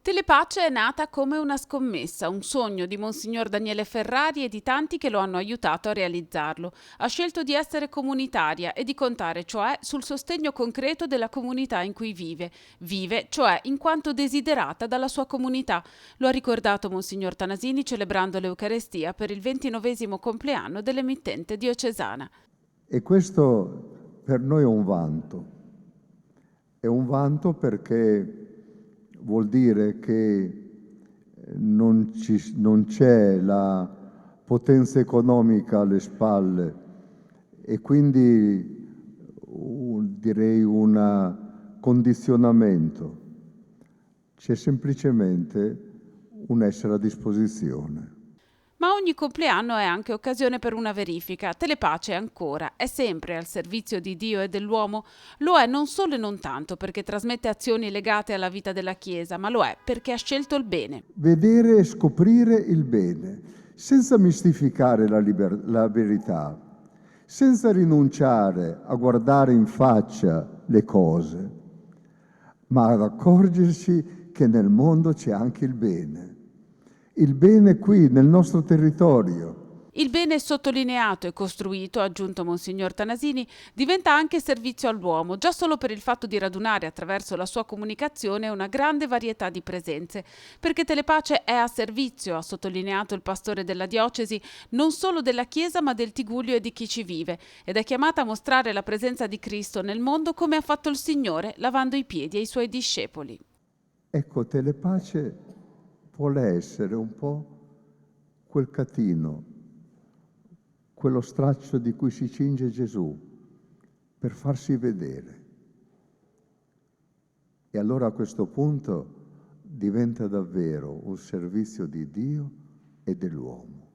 Telepace è nata come una scommessa, un sogno di Monsignor Daniele Ferrari e di tanti che lo hanno aiutato a realizzarlo. Ha scelto di essere comunitaria e di contare, cioè, sul sostegno concreto della comunità in cui vive. Vive, cioè, in quanto desiderata dalla sua comunità. Lo ha ricordato Monsignor Tanasini celebrando l'Eucarestia per il 29° compleanno dell'emittente diocesana. E questo per noi è un vanto. È un vanto perché vuol dire che non c'è la potenza economica alle spalle e quindi direi un condizionamento. C'è semplicemente un essere a disposizione. Ma ogni compleanno è anche occasione per una verifica. Telepace ancora è sempre al servizio di Dio e dell'uomo? Lo è non solo e non tanto perché trasmette azioni legate alla vita della Chiesa, ma lo è perché ha scelto il bene. Vedere e scoprire il bene, senza mistificare la verità, senza rinunciare a guardare in faccia le cose, ma ad accorgersi che nel mondo c'è anche il bene qui nel nostro territorio. Il bene sottolineato e costruito, ha aggiunto Monsignor Tanasini, diventa anche servizio all'uomo, già solo per il fatto di radunare attraverso la sua comunicazione una grande varietà di presenze. Perché Telepace è a servizio, ha sottolineato il pastore della diocesi, non solo della Chiesa ma del Tigullio e di chi ci vive, ed è chiamata a mostrare la presenza di Cristo nel mondo come ha fatto il Signore, lavando i piedi ai suoi discepoli. Ecco, Telepace vuole essere un po' quel catino, quello straccio di cui si cinge Gesù per farsi vedere. E allora a questo punto diventa davvero un servizio di Dio e dell'uomo.